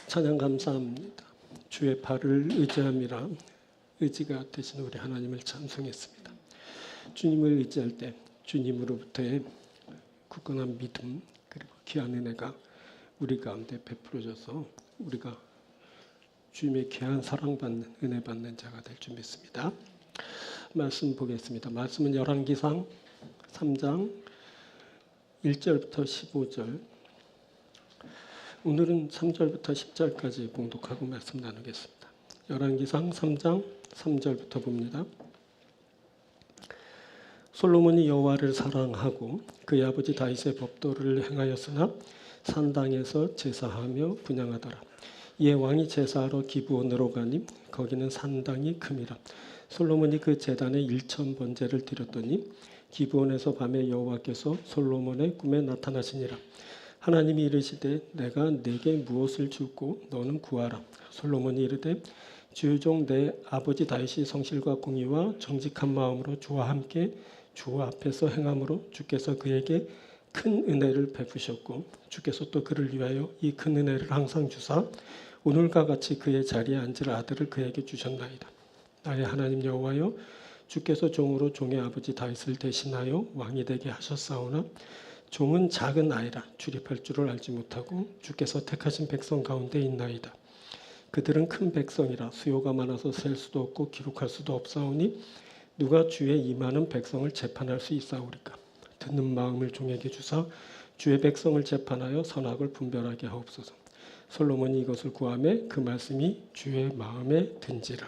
찬양 감사합니다. 주의 발을 의지함이라 의지가 되신 우리 하나님을 찬송했습니다. 주님을 의지할 때 주님으로부터의 굳건한 믿음 그리고 귀한 은혜가 우리 가운데 베풀어져서 우리가 주님의 귀한 사랑받는 은혜 받는 자가 될 줄 믿습니다. 말씀 보겠습니다. 말씀은 열왕기상 3장 1절부터 15절, 오늘은 3절부터 10절까지 봉독하고 말씀 나누겠습니다. 열왕기상 3장 3절부터 봅니다. 솔로몬이 여호와를 사랑하고 그의 아버지 다윗의 법도를 행하였으나 산당에서 제사하며 분향하더라. 이에 왕이 제사하러 기브온으로 가니 거기는 산당이 큼이라. 솔로몬이 그 제단에 1,000번제를 드렸더니 기브온에서 밤에 여호와께서 솔로몬의 꿈에 나타나시니라. 하나님이 이르시되 내가 내게 무엇을 줄고 너는 구하라. 솔로몬이 이르되 주의 종 내 아버지 다윗이 성실과 공의와 정직한 마음으로 주와 함께 주 앞에서 행함으로 주께서 그에게 큰 은혜를 베푸셨고 주께서 또 그를 위하여 이 큰 은혜를 항상 주사 오늘과 같이 그의 자리에 앉을 아들을 그에게 주셨나이다. 나의 하나님 여호와여, 주께서 종으로 종의 아버지 다윗을 대신하여 왕이 되게 하셨사오나 종은 작은 아이라 출입할 줄을 알지 못하고 주께서 택하신 백성 가운데 있나이다. 그들은 큰 백성이라 수요가 많아서 셀 수도 없고 기록할 수도 없사오니 누가 주의 이 많은 백성을 재판할 수 있사오리까. 듣는 마음을 종에게 주사 주의 백성을 재판하여 선악을 분별하게 하옵소서. 솔로몬이 이것을 구하매 그 말씀이 주의 마음에 든지라.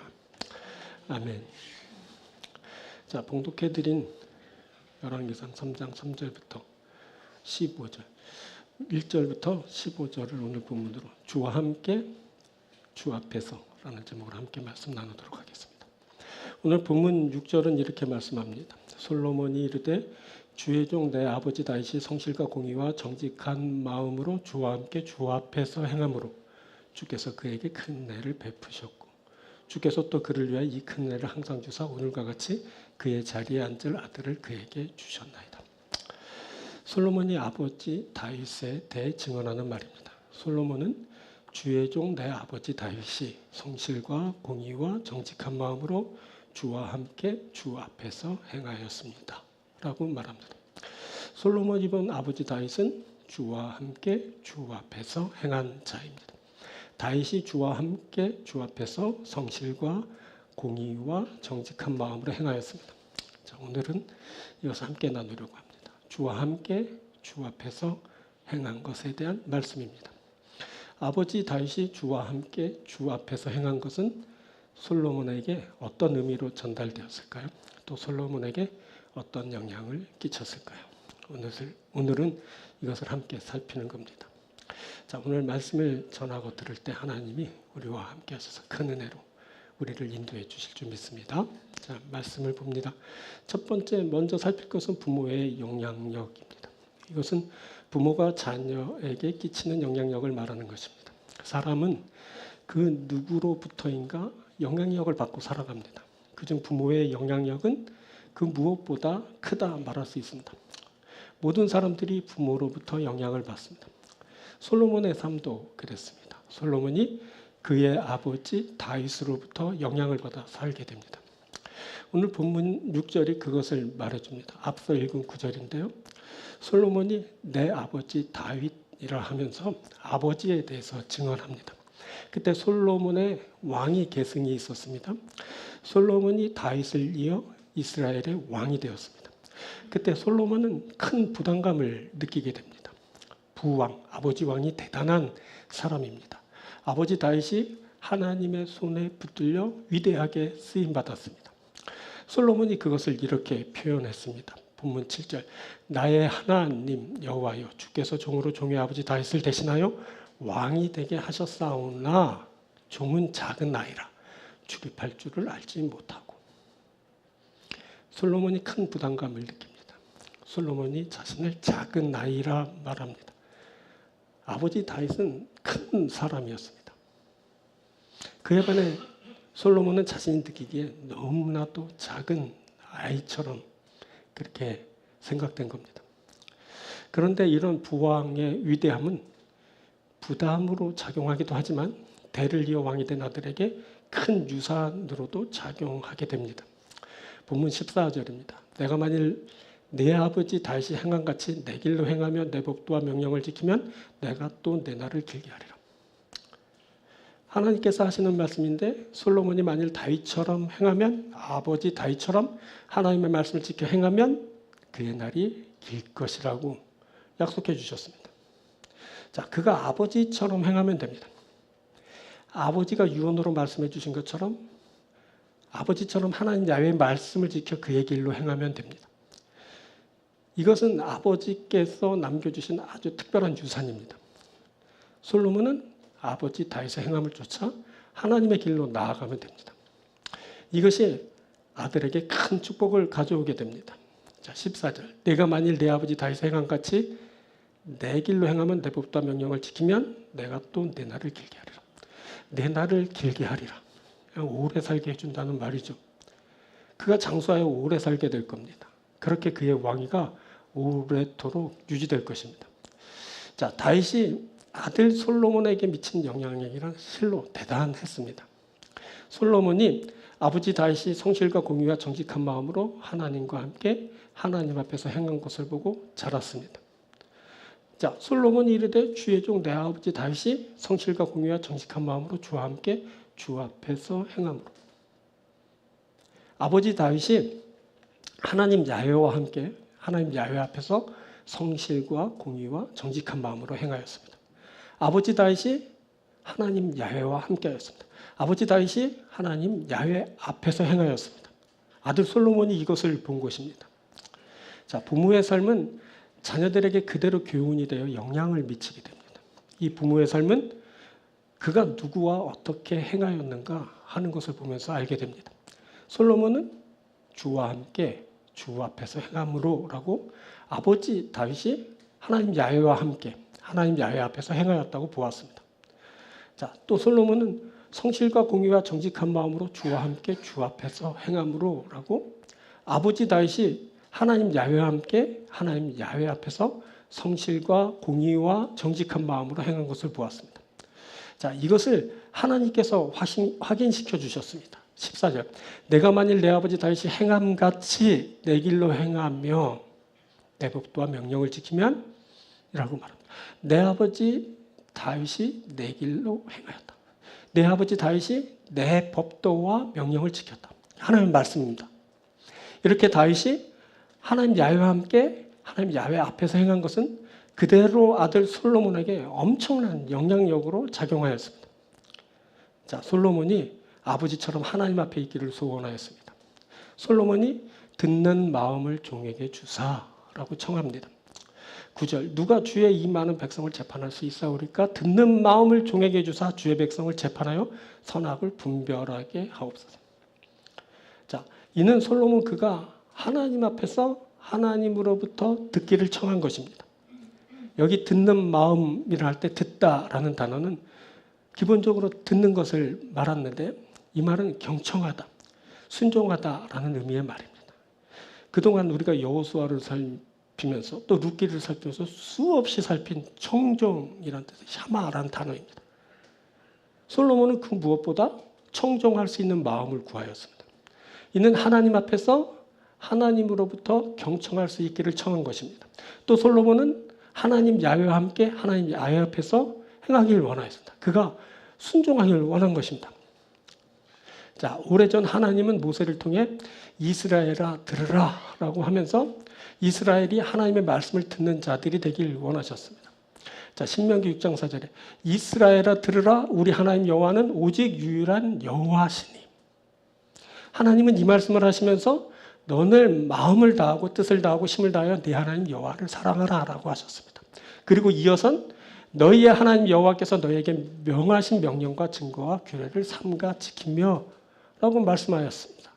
아멘. 자, 봉독해드린 열왕기상 3장 3절부터 15절, 1절부터 15절을 오늘 본문으로 주와 함께 주 앞에서 라는 제목으로 함께 말씀 나누도록 하겠습니다. 오늘 본문 6절은 이렇게 말씀합니다. 솔로몬이 이르되 주의 종 내 아버지 다윗이 성실과 공의와 정직한 마음으로 주와 함께 주 앞에서 행함으로 주께서 그에게 큰 은혜를 베푸셨고 주께서 또 그를 위하여 이 큰 은혜를 항상 주사 오늘과 같이 그의 자리에 앉을 아들을 그에게 주셨나이다. 솔로몬이 아버지 다윗에 대해 증언하는 말입니다. 솔로몬은 주의 종 내 아버지 다윗이 성실과 공의와 정직한 마음으로 주와 함께 주 앞에서 행하였습니다 라고 말합니다. 솔로몬이 본 아버지 다윗은 주와 함께 주 앞에서 행한 자입니다. 다윗이 주와 함께 주 앞에서 성실과 공의와 정직한 마음으로 행하였습니다. 자, 오늘은 이것을 함께 나누려고 합니다. 주와 함께 주 앞에서 행한 것에 대한 말씀입니다. 아버지 다윗이 주와 함께 주 앞에서 행한 것은 솔로몬에게 어떤 의미로 전달되었을까요? 또 솔로몬에게 어떤 영향을 끼쳤을까요? 오늘은 이것을 함께 살피는 겁니다. 자, 오늘 말씀을 전하고 들을 때 하나님이 우리와 함께 하셔서 큰 은혜로 우리를 인도해 주실 줄 믿습니다. 자, 말씀을 봅니다. 첫 번째 먼저 살필 것은 부모의 영향력입니다. 이것은 부모가 자녀에게 끼치는 영향력을 말하는 것입니다. 사람은 그 누구로부터인가 영향력을 받고 살아갑니다. 그중 부모의 영향력은 그 무엇보다 크다 말할 수 있습니다. 모든 사람들이 부모로부터 영향을 받습니다. 솔로몬의 삶도 그랬습니다. 솔로몬이 그의 아버지 다윗으로부터 영향을 받아 살게 됩니다. 오늘 본문 6절이 그것을 말해줍니다. 앞서 읽은 9절인데요. 솔로몬이 내 아버지 다윗이라 하면서 아버지에 대해서 증언합니다. 그때 솔로몬의 왕위 계승이 있었습니다. 솔로몬이 다윗을 이어 이스라엘의 왕이 되었습니다. 그때 솔로몬은 큰 부담감을 느끼게 됩니다. 부왕, 아버지 왕이 대단한 사람입니다. 아버지 다윗이 하나님의 손에 붙들려 위대하게 쓰임받았습니다. 솔로몬이 그것을 이렇게 표현했습니다. 본문 7절, 나의 하나님 여호와여, 주께서 종으로 종의 아버지 다윗을 대신하여 왕이 되게 하셨사오나 종은 작은 아이라 출입할 줄을 알지 못하고. 솔로몬이 큰 부담감을 느낍니다. 솔로몬이 자신을 작은 아이라 말합니다. 아버지 다윗은 큰 사람이었습니다. 그에 반해 솔로몬은 자신이 느끼기에 너무나도 작은 아이처럼 그렇게 생각된 겁니다. 그런데 이런 부왕의 위대함은 부담으로 작용하기도 하지만 대를 이어 왕이 된 아들에게 큰 유산으로도 작용하게 됩니다. 본문 14절입니다. 내가 만일 내 아버지 다윗이 행함같이 내 길로 행하며 내 법도와 명령을 지키면 내가 또 내 날을 길게 하리라. 하나님께서 하시는 말씀인데 솔로몬이 만일 다윗처럼 행하면 아버지 다윗처럼 하나님의 말씀을 지켜 행하면 그의 날이 길 것이라고 약속해 주셨습니다. 자, 그가 아버지처럼 행하면 됩니다. 아버지가 유언으로 말씀해 주신 것처럼 아버지처럼 하나님 야훼의 말씀을 지켜 그의 길로 행하면 됩니다. 이것은 아버지께서 남겨주신 아주 특별한 유산입니다. 솔로몬은 아버지 다윗의 행함을 쫓아 하나님의 길로 나아가면 됩니다. 이것이 아들에게 큰 축복을 가져오게 됩니다. 자, 14절. 내가 만일 내 아버지 다윗의 행함같이 내 길로 행하면 내 법과 명령을 지키면 내가 또 내 날을 길게 하리라. 내 날을 길게 하리라. 오래 살게 해준다는 말이죠. 그가 장수하여 오래 살게 될 겁니다. 그렇게 그의 왕위가 오래도록 유지될 것입니다. 자, 다윗이 아들 솔로몬에게 미친 영향력이란 실로 대단했습니다. 솔로몬이 아버지 다윗이 성실과 공의와 정직한 마음으로 하나님과 함께 하나님 앞에서 행한 것을 보고 자랐습니다. 자, 솔로몬이 이르되 주의 종 내 아버지 다윗이 성실과 공의와 정직한 마음으로 주와 함께 주 앞에서 행함으로. 아버지 다윗이 하나님 야훼와 함께 하나님 야훼 앞에서 성실과 공의와 정직한 마음으로 행하였습니다. 아버지 다윗이 하나님 야훼와 함께하였습니다. 아버지 다윗이 하나님 야훼 앞에서 행하였습니다. 아들 솔로몬이 이것을 본 것입니다. 자, 부모의 삶은 자녀들에게 그대로 교훈이 되어 영향을 미치게 됩니다. 이 부모의 삶은 그가 누구와 어떻게 행하였는가 하는 것을 보면서 알게 됩니다. 솔로몬은 주와 함께 주 앞에서 행함으로라고 아버지 다윗이 하나님 야훼와 함께 하나님 야훼 앞에서 행하였다고 보았습니다. 자, 또 솔로몬은 성실과 공의와 정직한 마음으로 주와 함께 주 앞에서 행함으로라고 아버지 다윗이 하나님 야훼와 함께 하나님 야훼 앞에서 성실과 공의와 정직한 마음으로 행한 것을 보았습니다. 자, 이것을 하나님께서 확인시켜 주셨습니다. 14절. 내가 만일 내 아버지 다윗이 행함같이 내 길로 행하며 내 법도와 명령을 지키면 이라고 말합니다. 내 아버지 다윗이 내 길로 행하였다. 내 아버지 다윗이 내 법도와 명령을 지켰다. 하나님의 말씀입니다. 이렇게 다윗이 하나님 야훼와 함께 하나님 야훼 앞에서 행한 것은 그대로 아들 솔로몬에게 엄청난 영향력으로 작용하였습니다. 자, 솔로몬이 아버지처럼 하나님 앞에 있기를 소원하였습니다. 솔로몬이 듣는 마음을 종에게 주사라고 청합니다. 9절. 누가 주의 이 많은 백성을 재판할 수 있사오리까? 듣는 마음을 종에게 주사 주의 백성을 재판하여 선악을 분별하게 하옵소서. 자, 이는 솔로몬 그가 하나님 앞에서 하나님으로부터 듣기를 청한 것입니다. 여기 듣는 마음이라 할 때 듣다라는 단어는 기본적으로 듣는 것을 말하는데 이 말은 경청하다, 순종하다라는 의미의 말입니다. 그동안 우리가 여호수아를 살피면서 또 룻기를 살피면서 수없이 살핀 청종이라는 뜻의 샤마라는 단어입니다. 솔로몬은 그 무엇보다 청종할 수 있는 마음을 구하였습니다. 이는 하나님 앞에서 하나님으로부터 경청할 수 있기를 청한 것입니다. 또 솔로몬은 하나님 야훼와 함께 하나님 야훼 앞에서 행하기를 원하였습니다. 그가 순종하기를 원한 것입니다. 자, 오래전 하나님은 모세를 통해 이스라엘아 들으라 라고 하면서 이스라엘이 하나님의 말씀을 듣는 자들이 되길 원하셨습니다. 자, 신명기 6장 4절에 이스라엘아 들으라 우리 하나님 여호와는 오직 유일한 여호와시니. 하나님은 이 말씀을 하시면서 너는 마음을 다하고 뜻을 다하고 힘을 다하여 네 하나님 여호와를 사랑하라 라고 하셨습니다. 그리고 이어선 너희의 하나님 여호와께서 너희에게 명하신 명령과 증거와 규례를 삼가 지키며 라고 말씀하였습니다.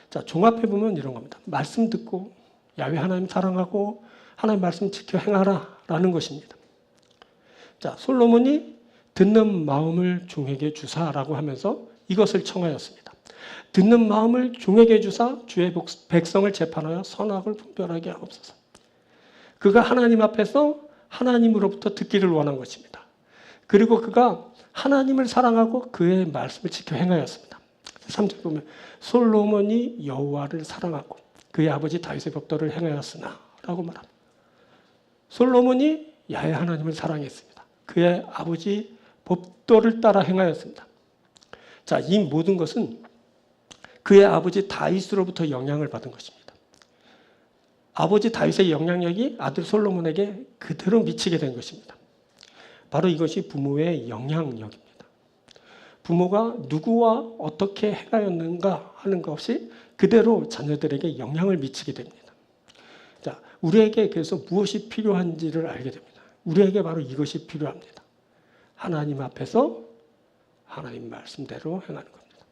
자, 종합해 보면 이런 겁니다. 말씀 듣고 야훼 하나님 사랑하고 하나님 말씀 지켜 행하라 라는 것입니다. 자, 솔로몬이 듣는 마음을 종에게 주사라고 하면서 이것을 청하였습니다. 듣는 마음을 종에게 주사 주의 백성을 재판하여 선악을 분별하게 하옵소서. 그가 하나님 앞에서 하나님으로부터 듣기를 원한 것입니다. 그리고 그가 하나님을 사랑하고 그의 말씀을 지켜 행하였습니다. 3절 보면 솔로몬이 여호와를 사랑하고 그의 아버지 다윗의 법도를 행하였으나 라고 말합니다. 솔로몬이 야훼 하나님을 사랑했습니다. 그의 아버지 법도를 따라 행하였습니다. 자, 이 모든 것은 그의 아버지 다윗으로부터 영향을 받은 것입니다. 아버지 다윗의 영향력이 아들 솔로몬에게 그대로 미치게 된 것입니다. 바로 이것이 부모의 영향력입니다. 부모가 누구와 어떻게 행하였는가 하는 것이 그대로 자녀들에게 영향을 미치게 됩니다. 자, 우리에게 그래서 무엇이 필요한지를 알게 됩니다. 우리에게 바로 이것이 필요합니다. 하나님 앞에서 하나님 말씀대로 행하는 겁니다.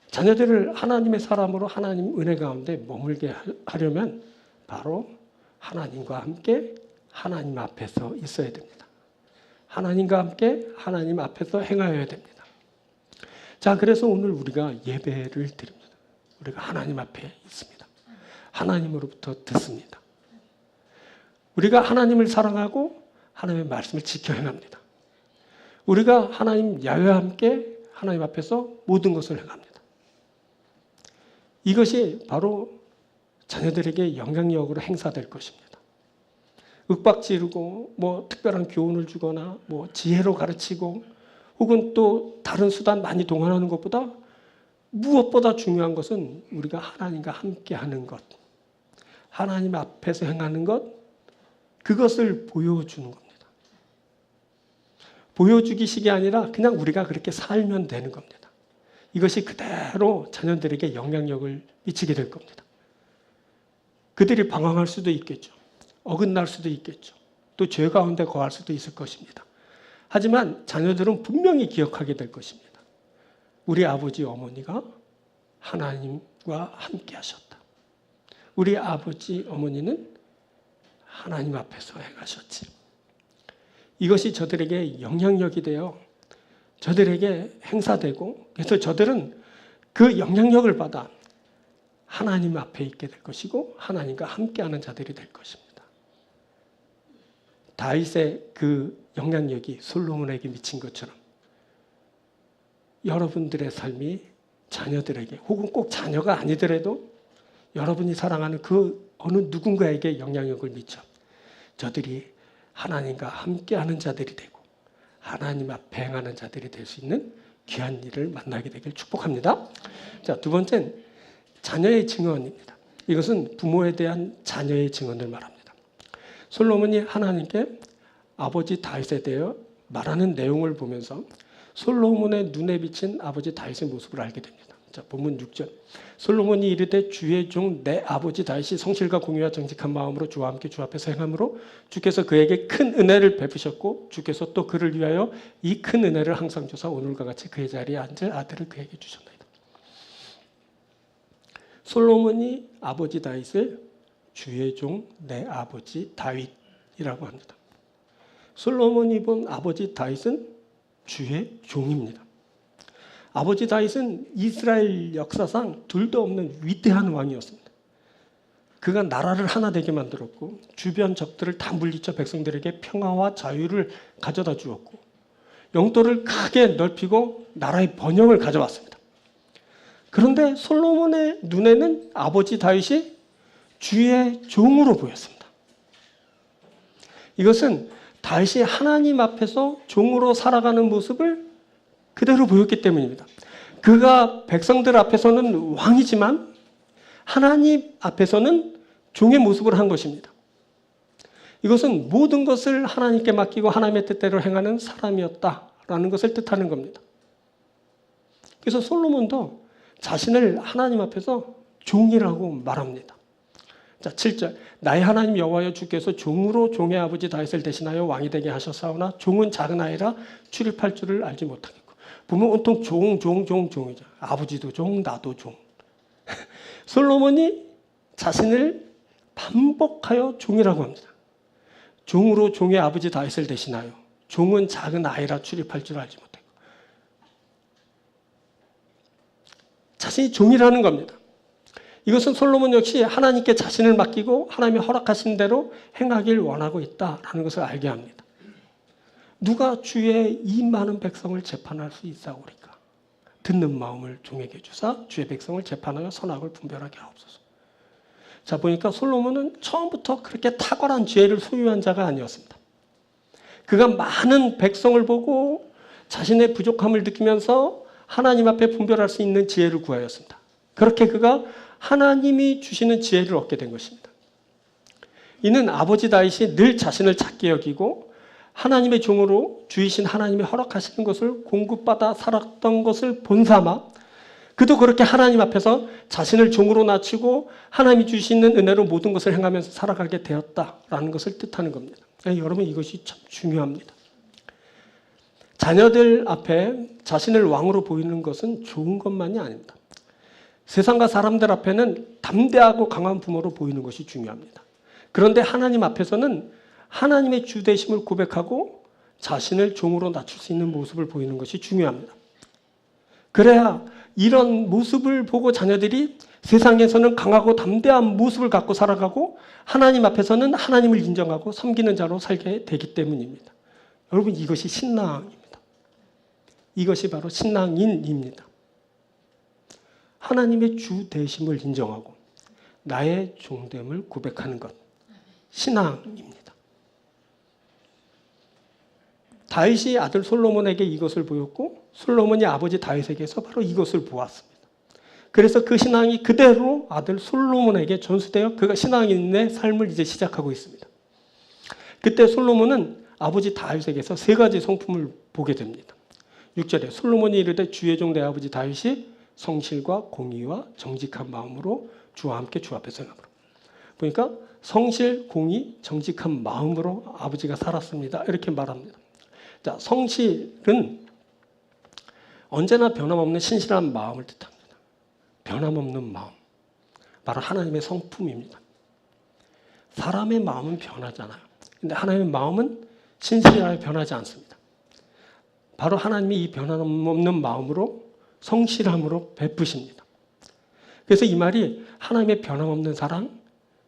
자녀들을 하나님의 사람으로 하나님 은혜 가운데 머물게 하려면 바로 하나님과 함께 하나님 앞에서 있어야 됩니다. 하나님과 함께 하나님 앞에서 행하여야 됩니다. 자, 그래서 오늘 우리가 예배를 드립니다. 우리가 하나님 앞에 있습니다. 하나님으로부터 듣습니다. 우리가 하나님을 사랑하고 하나님의 말씀을 지켜 행합니다. 우리가 하나님 야훼와 함께 하나님 앞에서 모든 것을 행합니다. 이것이 바로 자녀들에게 영향력으로 행사될 것입니다. 윽박지르고 특별한 교훈을 주거나 지혜로 가르치고 혹은 또 다른 수단 많이 동원하는 것보다 무엇보다 중요한 것은 우리가 하나님과 함께 하는 것, 하나님 앞에서 행하는 것, 그것을 보여주는 겁니다. 보여주기식이 아니라 그냥 우리가 그렇게 살면 되는 겁니다. 이것이 그대로 자녀들에게 영향력을 미치게 될 겁니다. 그들이 방황할 수도 있겠죠. 어긋날 수도 있겠죠. 또 죄 가운데 거할 수도 있을 것입니다. 하지만 자녀들은 분명히 기억하게 될 것입니다. 우리 아버지 어머니가 하나님과 함께 하셨다. 우리 아버지 어머니는 하나님 앞에서 행하셨지. 이것이 저들에게 영향력이 되어 저들에게 행사되고 그래서 저들은 그 영향력을 받아 하나님 앞에 있게 될 것이고 하나님과 함께하는 자들이 될 것입니다. 다윗의 그 영향력이 솔로몬에게 미친 것처럼 여러분들의 삶이 자녀들에게 혹은 꼭 자녀가 아니더라도 여러분이 사랑하는 그 어느 누군가에게 영향력을 미쳐 저들이 하나님과 함께하는 자들이 되고 하나님 앞에 행하는 자들이 될 수 있는 귀한 일을 만나게 되길 축복합니다. 자, 두 번째는 자녀의 증언입니다. 이것은 부모에 대한 자녀의 증언을 말합니다. 솔로몬이 하나님께 아버지 다윗에 대해 말하는 내용을 보면서 솔로몬의 눈에 비친 아버지 다윗의 모습을 알게 됩니다. 자, 본문 6절. 솔로몬이 이르되 주의 종 내 아버지 다윗이 성실과 공의와 정직한 마음으로 주와 함께 주 앞에서 행함으로 주께서 그에게 큰 은혜를 베푸셨고 주께서 또 그를 위하여 이 큰 은혜를 항상 주사 오늘과 같이 그의 자리에 앉을 아들을 그에게 주셨나이다. 솔로몬이 아버지 다윗을 주의 종 내 아버지 다윗이라고 합니다. 솔로몬이 본 아버지 다윗은 주의 종입니다. 아버지 다윗은 이스라엘 역사상 둘도 없는 위대한 왕이었습니다. 그가 나라를 하나 되게 만들었고 주변 적들을 다 물리쳐 백성들에게 평화와 자유를 가져다 주었고 영토를 크게 넓히고 나라의 번영을 가져왔습니다. 그런데 솔로몬의 눈에는 아버지 다윗이 주의 종으로 보였습니다. 이것은 다윗이 하나님 앞에서 종으로 살아가는 모습을 그대로 보였기 때문입니다. 그가 백성들 앞에서는 왕이지만 하나님 앞에서는 종의 모습을 한 것입니다. 이것은 모든 것을 하나님께 맡기고 하나님의 뜻대로 행하는 사람이었다라는 것을 뜻하는 겁니다. 그래서 솔로몬도 자신을 하나님 앞에서 종이라고 말합니다. 자, 7절. 나의 하나님 여호와여 주께서 종으로 종의 아버지 다윗을 대신하여 왕이 되게 하셨사오나 종은 작은 아이라 출입할 줄을 알지 못하겠고. 보면 온통 종이죠. 아버지도 종, 나도 종. 솔로몬이 자신을 반복하여 종이라고 합니다. 종으로 종의 아버지 다윗을 대신하여 종은 작은 아이라 출입할 줄 알지 못하고. 자신이 종이라는 겁니다. 이것은 솔로몬 역시 하나님께 자신을 맡기고 하나님이 허락하신 대로 행하길 원하고 있다라는 것을 알게 합니다. 누가 주의 이 많은 백성을 재판할 수 있사오리까? 듣는 마음을 종에게 주사 주의 백성을 재판하여 선악을 분별하게 하옵소서. 자, 보니까 솔로몬은 처음부터 그렇게 탁월한 지혜를 소유한 자가 아니었습니다. 그가 많은 백성을 보고 자신의 부족함을 느끼면서 하나님 앞에 분별할 수 있는 지혜를 구하였습니다. 그렇게 그가 하나님이 주시는 지혜를 얻게 된 것입니다. 이는 아버지 다윗이 늘 자신을 작게 여기고 하나님의 종으로 주이신 하나님이 허락하시는 것을 공급받아 살았던 것을 본삼아 그도 그렇게 하나님 앞에서 자신을 종으로 낮추고 하나님이 주시는 은혜로 모든 것을 행하면서 살아가게 되었다라는 것을 뜻하는 겁니다. 여러분, 이것이 참 중요합니다. 자녀들 앞에 자신을 왕으로 보이는 것은 좋은 것만이 아닙니다. 세상과 사람들 앞에는 담대하고 강한 부모로 보이는 것이 중요합니다. 그런데 하나님 앞에서는 하나님의 주되심을 고백하고 자신을 종으로 낮출 수 있는 모습을 보이는 것이 중요합니다. 그래야 이런 모습을 보고 자녀들이 세상에서는 강하고 담대한 모습을 갖고 살아가고 하나님 앞에서는 하나님을 인정하고 섬기는 자로 살게 되기 때문입니다. 여러분, 이것이 신앙입니다. 이것이 바로 신앙인입니다. 하나님의 주 되심을 인정하고 나의 종됨을 고백하는 것, 신앙입니다. 다윗이 아들 솔로몬에게 이것을 보였고 솔로몬이 아버지 다윗에게서 바로 이것을 보았습니다. 그래서 그 신앙이 그대로 아들 솔로몬에게 전수되어 그가 신앙인의 삶을 이제 시작하고 있습니다. 그때 솔로몬은 아버지 다윗에게서 세 가지 성품을 보게 됩니다. 6절에 솔로몬이 이르되 주의 종 내 아버지 다윗이 성실과 공의와 정직한 마음으로 주와 함께 주 앞에 행함으로. 보니까 성실, 공의, 정직한 마음으로 아버지가 살았습니다. 이렇게 말합니다. 자, 성실은 언제나 변함없는 신실한 마음을 뜻합니다. 변함없는 마음. 바로 하나님의 성품입니다. 사람의 마음은 변하잖아요. 근데 하나님의 마음은 신실하게 변하지 않습니다. 바로 하나님이 이 변함없는 마음으로 성실함으로 베푸십니다. 그래서 이 말이 하나님의 변함없는 사랑,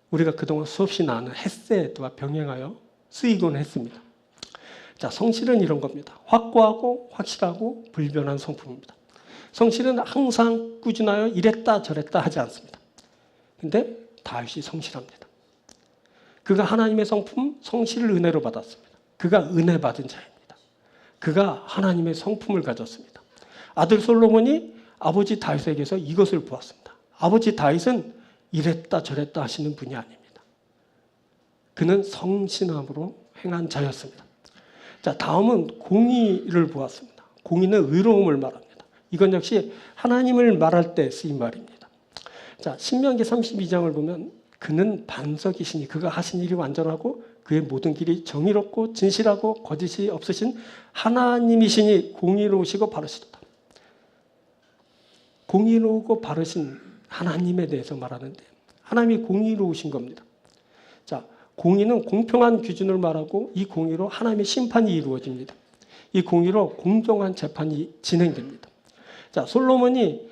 우리가 그동안 수없이 나눈 헤세드와 병행하여 쓰이곤 했습니다. 자, 성실은 이런 겁니다. 확고하고 확실하고 불변한 성품입니다. 성실은 항상 꾸준하여 이랬다 저랬다 하지 않습니다. 근데 다윗이 성실합니다. 그가 하나님의 성품, 성실을 은혜로 받았습니다. 그가 은혜 받은 자입니다. 그가 하나님의 성품을 가졌습니다. 아들 솔로몬이 아버지 다윗에게서 이것을 보았습니다. 아버지 다윗은 이랬다 저랬다 하시는 분이 아닙니다. 그는 성실함으로 행한 자였습니다. 자, 다음은 공의를 보았습니다. 공의는 의로움을 말합니다. 이건 역시 하나님을 말할 때 쓰인 말입니다. 자, 신명기 32장을 보면 그는 반석이시니 그가 하신 일이 완전하고 그의 모든 길이 정의롭고 진실하고 거짓이 없으신 하나님이시니 공의로우시고 바르시도다. 공의로우고 바르신 하나님에 대해서 말하는데 하나님이 공의로우신 겁니다. 자, 공의는 공평한 기준을 말하고 이 공의로 하나님의 심판이 이루어집니다. 이 공의로 공정한 재판이 진행됩니다. 자, 솔로몬이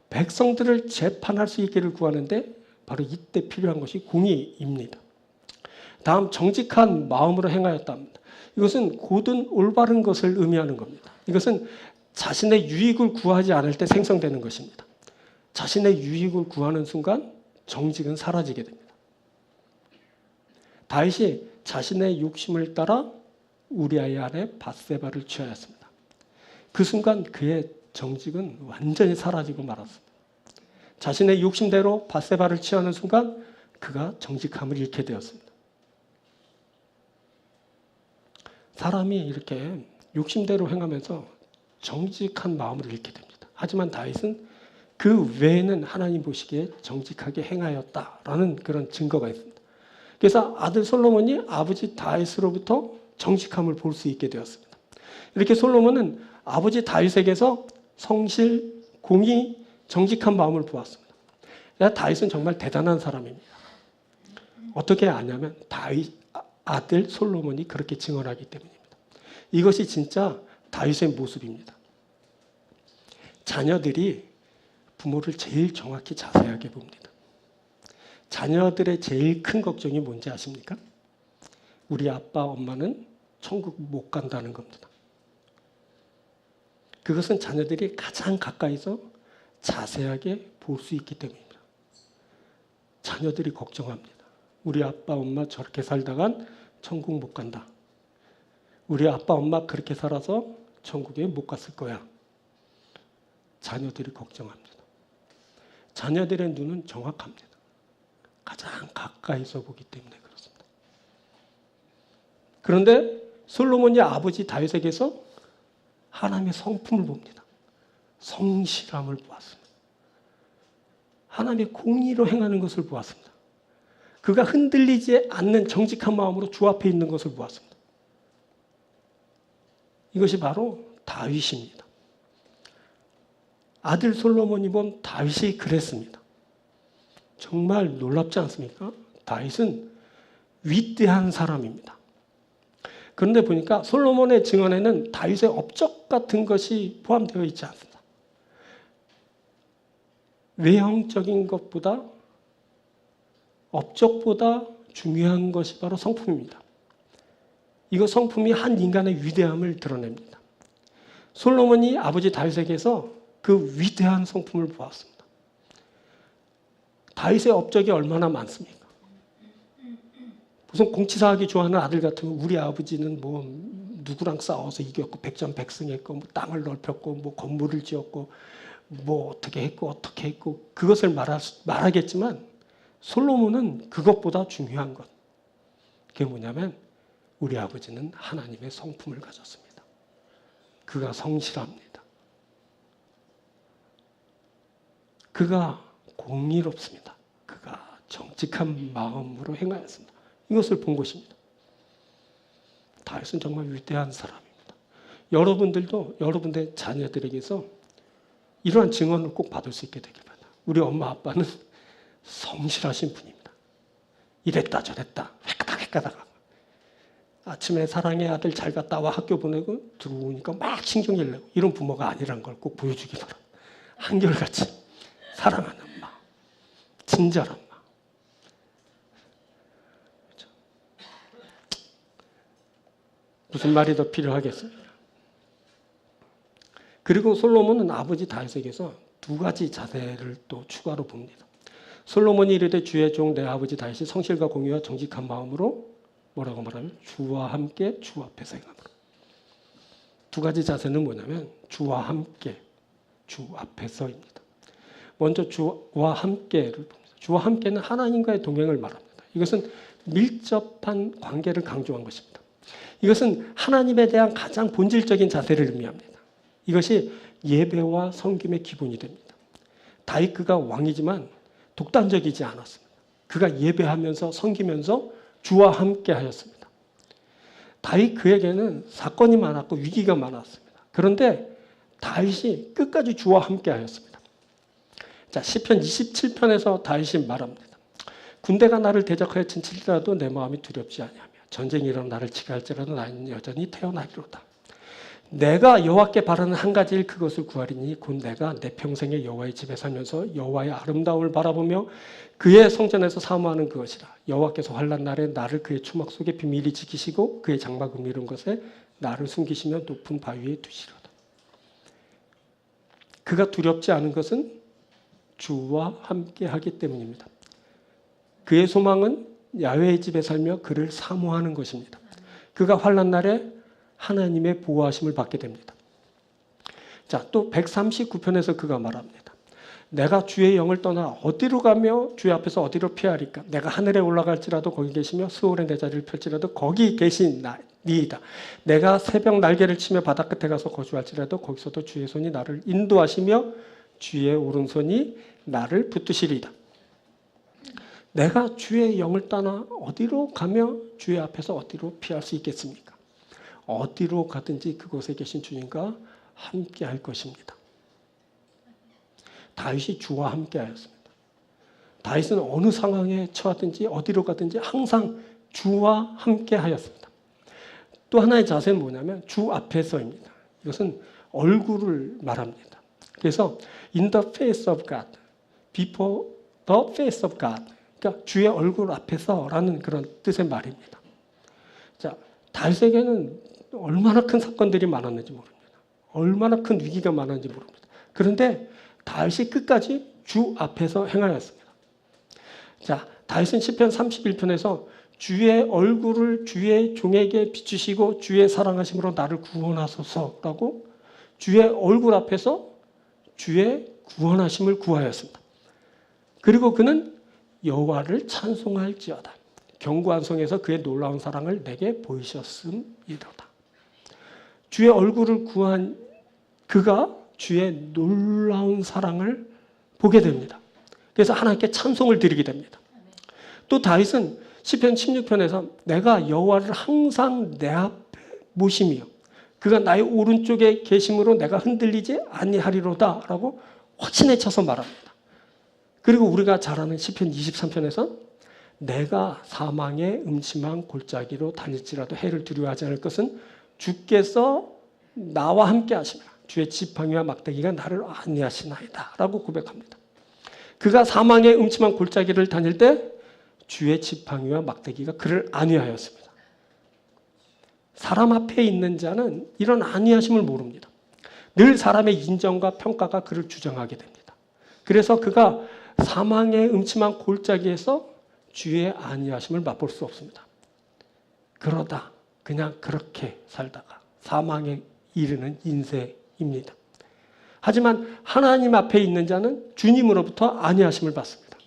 백성들을 재판할 수 있기를 구하는데 바로 이때 필요한 것이 공의입니다. 다음, 정직한 마음으로 행하였다 합니다. 이것은 고든 올바른 것을 의미하는 겁니다. 이것은 자신의 유익을 구하지 않을 때 생성되는 것입니다. 자신의 유익을 구하는 순간 정직은 사라지게 됩니다. 다윗이 자신의 욕심을 따라 우리아의 아내 밧세바를 취하였습니다. 그 순간 그의 정직은 완전히 사라지고 말았습니다. 자신의 욕심대로 밧세바를 취하는 순간 그가 정직함을 잃게 되었습니다. 사람이 이렇게 욕심대로 행하면서 정직한 마음을 잃게 됩니다. 하지만 다윗은 그 외에는 하나님 보시기에 정직하게 행하였다라는 그런 증거가 있습니다. 그래서 아들 솔로몬이 아버지 다윗으로부터 정직함을 볼 수 있게 되었습니다. 이렇게 솔로몬은 아버지 다윗에게서 성실, 공의, 정직한 마음을 보았습니다. 다윗은 정말 대단한 사람입니다. 어떻게 아냐면 다윗 아들 솔로몬이 그렇게 증언하기 때문입니다. 이것이 진짜 다윗의 모습입니다. 자녀들이 부모를 제일 정확히 자세하게 봅니다. 자녀들의 제일 큰 걱정이 뭔지 아십니까? 우리 아빠, 엄마는 천국 못 간다는 겁니다. 그것은 자녀들이 가장 가까이서 자세하게 볼 수 있기 때문입니다. 자녀들이 걱정합니다. 우리 아빠, 엄마 저렇게 살다간 천국 못 간다. 우리 아빠, 엄마 그렇게 살아서 천국에 못 갔을 거야. 자녀들이 걱정합니다. 자녀들의 눈은 정확합니다. 가장 가까이서 보기 때문에 그렇습니다. 그런데 솔로몬이 아버지 다윗에게서 하나님의 성품을 봅니다. 성실함을 보았습니다. 하나님의 공의로 행하는 것을 보았습니다. 그가 흔들리지 않는 정직한 마음으로 주 앞에 있는 것을 보았습니다. 이것이 바로 다윗입니다. 아들 솔로몬이 본 다윗이 그랬습니다. 정말 놀랍지 않습니까? 다윗은 위대한 사람입니다. 그런데 보니까 솔로몬의 증언에는 다윗의 업적 같은 것이 포함되어 있지 않습니다. 외형적인 것보다 업적보다 중요한 것이 바로 성품입니다. 이거 성품이 한 인간의 위대함을 드러냅니다. 솔로몬이 아버지 다윗에게서 그 위대한 성품을 보았습니다. 다윗의 업적이 얼마나 많습니까? 무슨 공치사하기 좋아하는 아들 같으면 우리 아버지는 뭐 누구랑 싸워서 이겼고 백전백승했고 뭐 땅을 넓혔고 뭐 건물을 지었고 뭐 어떻게 했고 그것을 말하겠지만 솔로몬은 그것보다 중요한 것. 그게 뭐냐면 우리 아버지는 하나님의 성품을 가졌습니다. 그가 성실합니다. 그가 공의롭습니다. 그가 정직한 마음으로 행하였습니다. 이것을 본 것입니다. 다윗은 정말 위대한 사람입니다. 여러분들도 여러분들의 자녀들에게서 이러한 증언을 꼭 받을 수 있게 되길 바랍니다. 우리 엄마 아빠는 성실하신 분입니다. 이랬다 저랬다 헷가닥 아침에 사랑의 아들 잘 갔다 와 학교 보내고 들어오니까 막 신경질 내고 이런 부모가 아니란 걸 꼭 보여주기 바랍니다. 한결같이 사랑하는 마음, 친절한 마음. 그렇죠? 무슨 말이 더 필요하겠습니까? 그리고 솔로몬은 아버지 다윗에게서 두 가지 자세를 또 추가로 봅니다. 솔로몬이 이르되 주의 종 내 아버지 다윗이 성실과 공의와 정직한 마음으로 뭐라고 말하면 주와 함께 주 앞에서 행함으로. 두 가지 자세는 뭐냐면 주와 함께 주 앞에서입니다. 먼저 주와 함께를 봅니다. 주와 함께는 하나님과의 동행을 말합니다. 이것은 밀접한 관계를 강조한 것입니다. 이것은 하나님에 대한 가장 본질적인 자세를 의미합니다. 이것이 예배와 섬김의 기본이 됩니다. 다윗 그가 왕이지만 독단적이지 않았습니다. 그가 예배하면서 섬기면서 주와 함께 하였습니다. 다윗 그에게는 사건이 많았고 위기가 많았습니다. 그런데 다윗이 끝까지 주와 함께 하였습니다. 자, 시편 27편에서 다윗이 말합니다. 군대가 나를 대적하여 친칠지라도 내 마음이 두렵지 아니하며 전쟁이 일어나 나를 치게 할지라도 나는 여전히 태어나리로다. 내가 여호와께 바라는 한 가지 일 그것을 구하리니 곧 내가 내 평생에 여호와의 집에 살면서 여호와의 아름다움을 바라보며 그의 성전에서 사모하는 그것이라. 여호와께서 환난 날에 나를 그의 추막 속에 비밀히 지키시고 그의 장막 은밀한 것에 나를 숨기시며 높은 바위 위에 두시리로다. 그가 두렵지 않은 것은 주와 함께 하기 때문입니다. 그의 소망은 야훼의 집에 살며 그를 사모하는 것입니다. 그가 환난 날에 하나님의 보호하심을 받게 됩니다. 자, 또 139편에서 그가 말합니다. 내가 주의 영을 떠나 어디로 가며 주의 앞에서 어디로 피하리까? 내가 하늘에 올라갈지라도 거기 계시며 스올에 내 자리를 펼지라도 거기 계신 나이다. 내가 새벽 날개를 치며 바다 끝에 가서 거주할지라도 거기서도 주의 손이 나를 인도하시며 주의 오른손이 나를 붙드시리이다. 내가 주의 영을 떠나 어디로 가며 주의 앞에서 어디로 피할 수 있겠습니까? 어디로 가든지 그곳에 계신 주님과 함께 할 것입니다. 다윗이 주와 함께 하였습니다. 다윗은 어느 상황에 처하든지 어디로 가든지 항상 주와 함께 하였습니다. 또 하나의 자세는 뭐냐면 주 앞에서입니다. 이것은 얼굴을 말합니다. 그래서 in the face of God, before the face of God 그러니까 주의 얼굴 앞에서라는 그런 뜻의 말입니다. 자, 다윗에게는 얼마나 큰 사건들이 많았는지 모릅니다. 얼마나 큰 위기가 많았는지 모릅니다. 그런데 다윗이 끝까지 주 앞에서 행하였습니다. 자, 다윗은 시편 31편에서 주의 얼굴을 주의 종에게 비추시고 주의 사랑하심으로 나를 구원하소서라고 주의 얼굴 앞에서 주의 구원하심을 구하였습니다. 그리고 그는 여호와를 찬송할지어다. 견고한 성에서 그의 놀라운 사랑을 내게 보이셨음이로다. 주의 얼굴을 구한 그가 주의 놀라운 사랑을 보게 됩니다. 그래서 하나님께 찬송을 드리게 됩니다. 또 다윗은 시편 16편에서 내가 여호와를 항상 내 앞에 모심이요 그가 나의 오른쪽에 계심으로 내가 흔들리지 아니하리로다라고 확신에 차서 말합니다. 그리고 우리가 잘 아는 시편 23편에서 내가 사망의 음침한 골짜기로 다닐지라도 해를 두려워하지 않을 것은 주께서 나와 함께 하시며 주의 지팡이와 막대기가 나를 안위하시나이다 라고 고백합니다. 그가 사망의 음침한 골짜기를 다닐 때 주의 지팡이와 막대기가 그를 안위하였습니다. 사람 앞에 있는 자는 이런 안위하심을 모릅니다. 늘 사람의 인정과 평가가 그를 주장하게 됩니다. 그래서 그가 사망의 음침한 골짜기에서 주의 안위하심을 맛볼 수 없습니다. 그러다 그냥 그렇게 살다가 사망에 이르는 인생입니다. 하지만 하나님 앞에 있는 자는 주님으로부터 안위하심을 받습니다.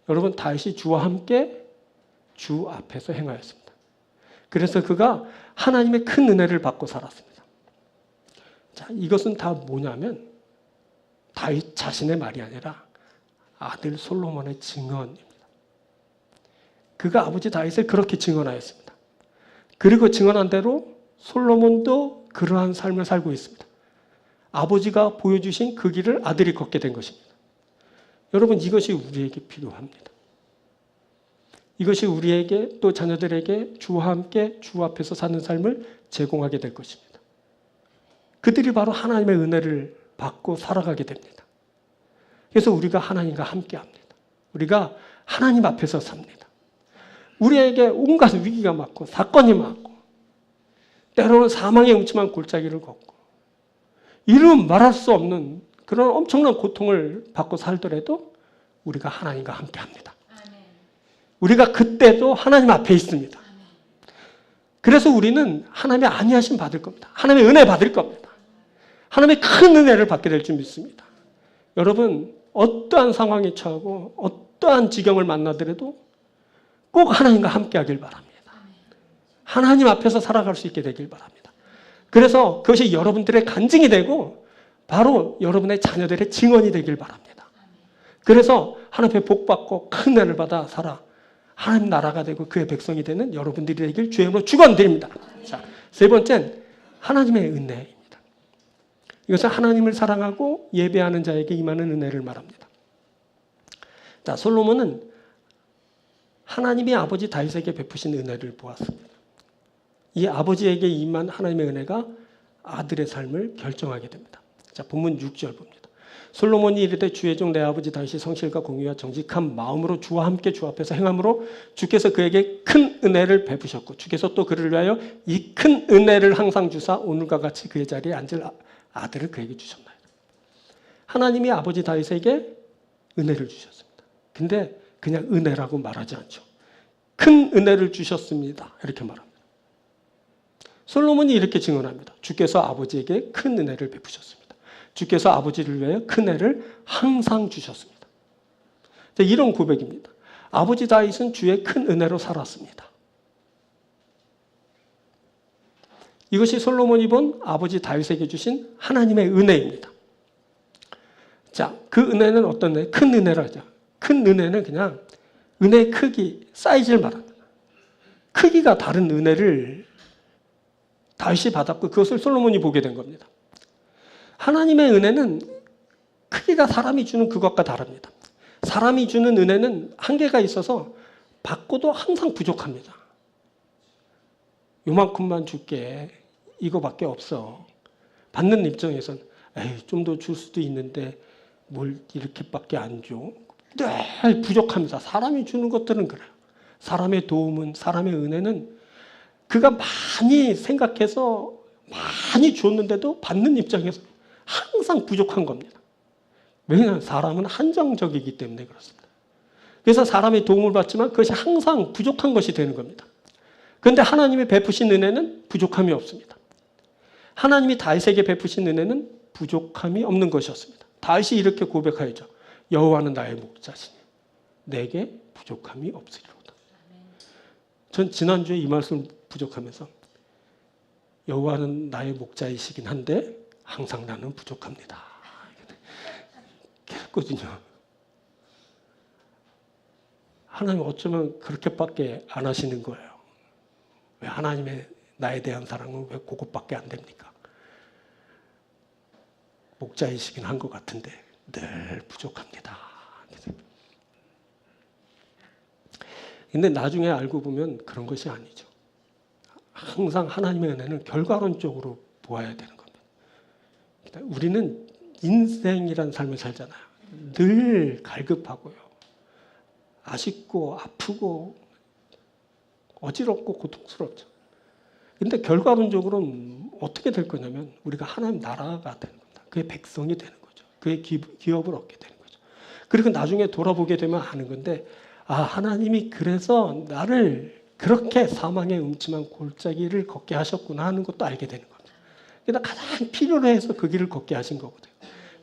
여러분, 다윗이 주와 함께 주 앞에서 행하였습니다. 그래서 그가 하나님의 큰 은혜를 받고 살았습니다. 자, 이것은 다 뭐냐면 다윗 자신의 말이 아니라 아들 솔로몬의 증언입니다. 그가 아버지 다윗을 그렇게 증언하였습니다. 그리고 증언한 대로 솔로몬도 그러한 삶을 살고 있습니다. 아버지가 보여주신 그 길을 아들이 걷게 된 것입니다. 여러분, 이것이 우리에게 필요합니다. 이것이 우리에게 또 자녀들에게 주와 함께 주 앞에서 사는 삶을 제공하게 될 것입니다. 그들이 바로 하나님의 은혜를 받고 살아가게 됩니다. 그래서 우리가 하나님과 함께 합니다. 우리가 하나님 앞에서 삽니다. 우리에게 온갖 위기가 많고 사건이 많고 때로는 사망의 음침한 골짜기를 걷고 이름 말할 수 없는 그런 엄청난 고통을 받고 살더라도 우리가 하나님과 함께 합니다. 우리가 그때도 하나님 앞에 있습니다. 그래서 우리는 하나님의 안위하심 받을 겁니다. 하나님의 은혜 받을 겁니다. 하나님의 큰 은혜를 받게 될 줄 믿습니다. 여러분, 어떠한 상황에 처하고 어떠한 지경을 만나더라도 꼭 하나님과 함께 하길 바랍니다. 하나님 앞에서 살아갈 수 있게 되길 바랍니다. 그래서 그것이 여러분들의 간증이 되고 바로 여러분의 자녀들의 증언이 되길 바랍니다. 그래서 하나님의 복받고 큰 은혜를 받아 살아 하나님 나라가 되고 그의 백성이 되는 여러분들이 되길 주의 이름으로 축원드립니다. 자, 세 번째는 하나님의 은혜입니다. 이것은 하나님을 사랑하고 예배하는 자에게 임하는 은혜를 말합니다. 자, 솔로몬은 하나님이 아버지 다윗에게 베푸신 은혜를 보았습니다. 이 아버지에게 임한 하나님의 은혜가 아들의 삶을 결정하게 됩니다. 자, 본문 6절 봅니다. 솔로몬이 이르되 주의 종 내 아버지 다윗이 성실과 공의와 정직한 마음으로 주와 함께 주 앞에서 행함으로 주께서 그에게 큰 은혜를 베푸셨고 주께서 또 그를 위하여 이 큰 은혜를 항상 주사 오늘과 같이 그의 자리에 앉을 아들을 그에게 주셨나이다. 하나님이 아버지 다윗에게 은혜를 주셨습니다. 근데 그냥 은혜라고 말하지 않죠. 큰 은혜를 주셨습니다. 이렇게 말합니다. 솔로몬이 이렇게 증언합니다. 주께서 아버지에게 큰 은혜를 베푸셨습니다. 주께서 아버지를 위하여 큰 은혜를 항상 주셨습니다. 이런 고백입니다. 아버지 다윗은 주의 큰 은혜로 살았습니다. 이것이 솔로몬이 본 아버지 다윗에게 주신 하나님의 은혜입니다. 자, 그 은혜는 어떤 은혜? 큰 은혜라 하죠. 큰 은혜는 그냥 은혜의 크기, 사이즈를 말합니다. 크기가 다른 은혜를 다윗이 받았고 그것을 솔로몬이 보게 된 겁니다. 하나님의 은혜는 크기가 사람이 주는 그것과 다릅니다. 사람이 주는 은혜는 한계가 있어서 받고도 항상 부족합니다. 요만큼만 줄게. 이거밖에 없어. 받는 입장에선 에이, 좀 더 줄 수도 있는데 뭘 이렇게밖에 안 줘. 늘 부족합니다. 사람이 주는 것들은 그래요. 사람의 도움은, 사람의 은혜는 그가 많이 생각해서 많이 줬는데도 받는 입장에서 항상 부족한 겁니다. 왜냐하면 사람은 한정적이기 때문에 그렇습니다. 그래서 사람의 도움을 받지만 그것이 항상 부족한 것이 되는 겁니다. 그런데 하나님이 베푸신 은혜는 부족함이 없습니다. 하나님이 다윗에게 베푸신 은혜는 부족함이 없는 것이었습니다. 다윗이 이렇게 고백하였죠. 여호와는 나의 목자시니 내게 부족함이 없으리로다. 전 지난주에 이 말씀 부족하면서 여호와는 나의 목자이시긴 한데 항상 나는 부족합니다. 그랬거든요. 하나님 어쩌면 그렇게밖에 안 하시는 거예요. 왜 하나님의 나에 대한 사랑은 왜 그것밖에 안 됩니까? 목자이시긴 한 것 같은데 늘 부족합니다. 근데 나중에 알고 보면 그런 것이 아니죠. 항상 하나님의 은혜는 결과론적으로 보아야 되는 겁니다. 우리는 인생이란 삶을 살잖아요. 늘 갈급하고요. 아쉽고 아프고 어지럽고 고통스럽죠. 근데 결과론적으로는 어떻게 될 거냐면 우리가 하나님 나라가 되는 겁니다. 그의 백성이 되는 거죠. 그의 기업을 얻게 되는 거죠. 그리고 나중에 돌아보게 되면 아는 건데 하나님이 그래서 나를 그렇게 사망의 음침한 골짜기를 걷게 하셨구나 하는 것도 알게 되는 겁니다. 그러니까 가장 필요로 해서 그 길을 걷게 하신 거거든요.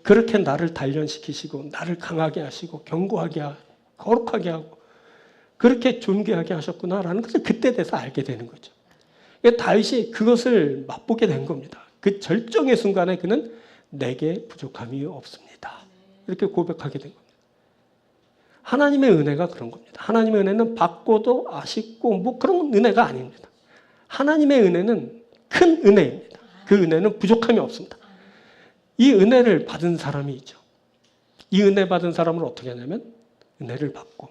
그렇게 나를 단련시키시고 나를 강하게 하시고 견고하게 하고 거룩하게 하고 그렇게 존귀하게 하셨구나라는 것을 그때 돼서 알게 되는 거죠. 다윗이 그것을 맛보게 된 겁니다. 그 절정의 순간에 그는 내게 부족함이 없습니다. 이렇게 고백하게 된 겁니다. 하나님의 은혜가 그런 겁니다. 하나님의 은혜는 받고도 아쉽고 뭐 그런 은혜가 아닙니다. 하나님의 은혜는 큰 은혜입니다. 그 은혜는 부족함이 없습니다. 이 은혜를 받은 사람이 있죠. 이 은혜 받은 사람을 어떻게 하냐면 은혜를 받고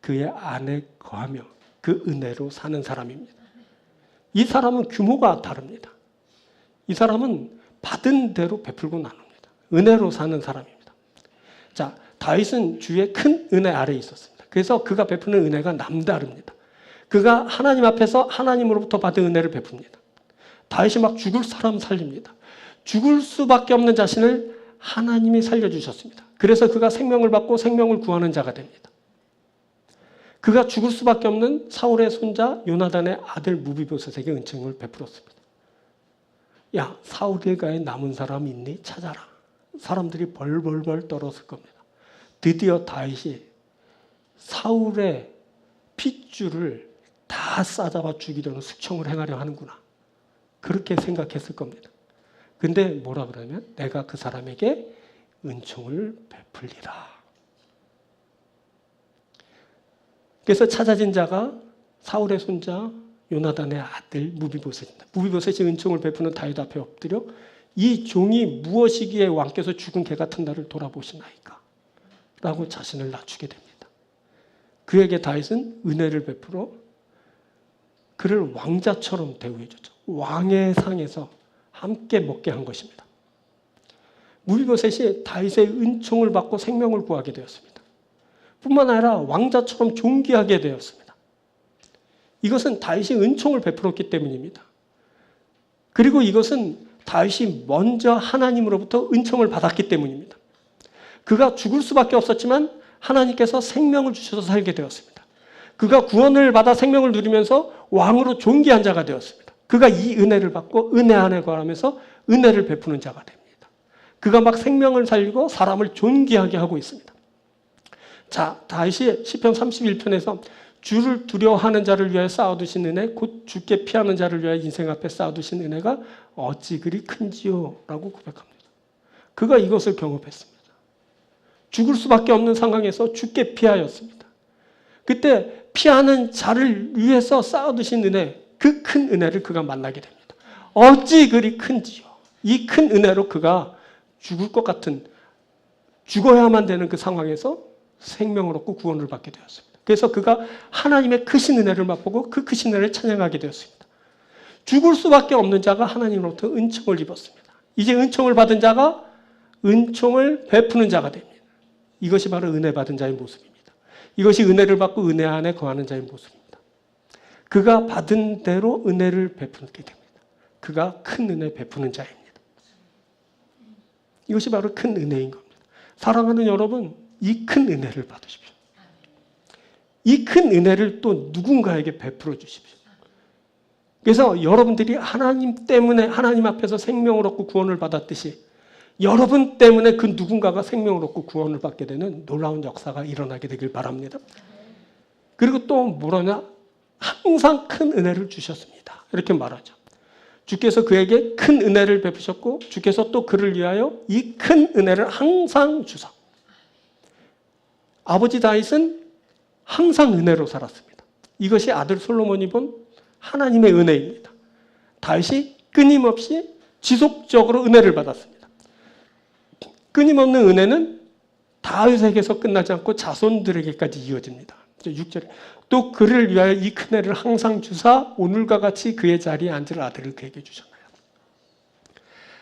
그의 안에 거하며 그 은혜로 사는 사람입니다. 이 사람은 규모가 다릅니다. 이 사람은 받은 대로 베풀고 나눕니다. 은혜로 사는 사람입니다. 자, 다윗은 주의 큰 은혜 아래에 있었습니다. 그래서 그가 베푸는 은혜가 남다릅니다. 그가 하나님 앞에서 하나님으로부터 받은 은혜를 베풉니다. 다윗이 막 죽을 사람 살립니다. 죽을 수밖에 없는 자신을 하나님이 살려주셨습니다. 그래서 그가 생명을 받고 생명을 구하는 자가 됩니다. 그가 죽을 수밖에 없는 사울의 손자 요나단의 아들 무비보셋에게 은총을 베풀었습니다. 야, 사울 일가에 남은 사람 있니? 찾아라. 사람들이 벌벌벌 떨었을 겁니다. 드디어 다윗이 사울의 핏줄을 다 싸잡아 죽이려는 숙청을 행하려 하는구나. 그렇게 생각했을 겁니다. 근데 뭐라 그러면 내가 그 사람에게 은총을 베풀리라. 그래서 찾아진 자가 사울의 손자 요나단의 아들 무비보셋입니다. 무비보셋이 은총을 베푸는 다윗 앞에 엎드려 이 종이 무엇이기에 왕께서 죽은 개 같은 나를 돌아보시나이까? 라고 자신을 낮추게 됩니다. 그에게 다윗은 은혜를 베풀어 그를 왕자처럼 대우해 줬죠. 왕의 상에서 함께 먹게 한 것입니다. 무비보셋이 다윗의 은총을 받고 생명을 구하게 되었습니다. 뿐만 아니라 왕자처럼 존귀하게 되었습니다. 이것은 다윗이 은총을 베풀었기 때문입니다. 그리고 이것은 다윗이 먼저 하나님으로부터 은총을 받았기 때문입니다. 그가 죽을 수밖에 없었지만 하나님께서 생명을 주셔서 살게 되었습니다. 그가 구원을 받아 생명을 누리면서 왕으로 존귀한 자가 되었습니다. 그가 이 은혜를 받고 은혜 안에 거하면서 은혜를 베푸는 자가 됩니다. 그가 막 생명을 살리고 사람을 존귀하게 하고 있습니다. 자, 다윗이 시편 31편에서 주를 두려워하는 자를 위하여 쌓아두신 은혜, 곧 주께 피하는 자를 위하여 인생 앞에 쌓아두신 은혜가 어찌 그리 큰지요? 라고 고백합니다. 그가 이것을 경험했습니다. 죽을 수밖에 없는 상황에서 주께 피하였습니다. 그때 피하는 자를 위해서 쌓아두신 은혜, 그 큰 은혜를 그가 만나게 됩니다. 어찌 그리 큰지요? 이 큰 은혜로 그가 죽을 것 같은, 죽어야만 되는 그 상황에서 생명을 얻고 구원을 받게 되었습니다. 그래서 그가 하나님의 크신 은혜를 맛보고 그 크신 은혜를 찬양하게 되었습니다. 죽을 수밖에 없는 자가 하나님으로부터 은총을 입었습니다. 이제 은총을 받은 자가 은총을 베푸는 자가 됩니다. 이것이 바로 은혜 받은 자의 모습입니다. 이것이 은혜를 받고 은혜 안에 거하는 자의 모습입니다. 그가 받은 대로 은혜를 베풀게 됩니다. 그가 큰 은혜 베푸는 자입니다. 이것이 바로 큰 은혜인 겁니다. 사랑하는 여러분, 이 큰 은혜를 받으십시오. 이 큰 은혜를 또 누군가에게 베풀어 주십시오. 그래서 여러분들이 하나님 때문에 하나님 앞에서 생명을 얻고 구원을 받았듯이 여러분 때문에 그 누군가가 생명을 얻고 구원을 받게 되는 놀라운 역사가 일어나게 되길 바랍니다. 그리고 또 뭐라냐? 항상 큰 은혜를 주셨습니다. 이렇게 말하죠. 주께서 그에게 큰 은혜를 베푸셨고 주께서 또 그를 위하여 이 큰 은혜를 항상 주사. 아버지 다윗은 항상 은혜로 살았습니다. 이것이 아들 솔로몬이 본 하나님의 은혜입니다. 다윗이 끊임없이 지속적으로 은혜를 받았습니다. 끊임없는 은혜는 다윗에게서 끝나지 않고 자손들에게까지 이어집니다. 6절에 또 그를 위하여 이 큰 은혜를 항상 주사 오늘과 같이 그의 자리에 앉을 아들을 그에게 주셨나요.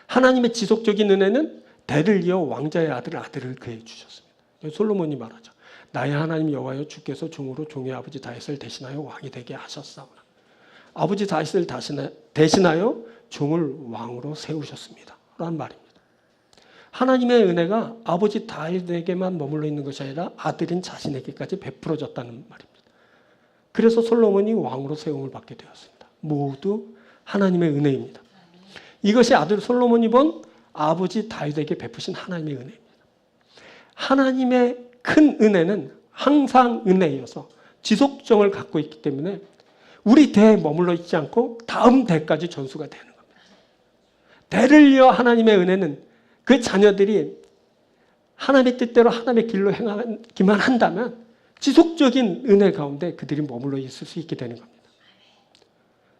하나님의 지속적인 은혜는 대를 이어 왕자의 아들을 그에게 주셨습니다. 솔로몬이 말하죠. 나의 하나님 여호와여 주께서 종으로 종의 아버지 다윗을 대신하여 왕이 되게 하셨사오나 아버지 다윗을 대신하여 종을 왕으로 세우셨습니다. 라는 말입니다. 하나님의 은혜가 아버지 다윗에게만 머물러 있는 것이 아니라 아들인 자신에게까지 베풀어졌다는 말입니다. 그래서 솔로몬이 왕으로 세움을 받게 되었습니다. 모두 하나님의 은혜입니다. 이것이 아들 솔로몬이 본 아버지 다윗에게 베푸신 하나님의 은혜입니다. 하나님의 큰 은혜는 항상 은혜여서 지속성을 갖고 있기 때문에 우리 대에 머물러 있지 않고 다음 대까지 전수가 되는 겁니다. 대를 이어 하나님의 은혜는 그 자녀들이 하나님의 뜻대로 하나님의 길로 행하기만 한다면 지속적인 은혜 가운데 그들이 머물러 있을 수 있게 되는 겁니다.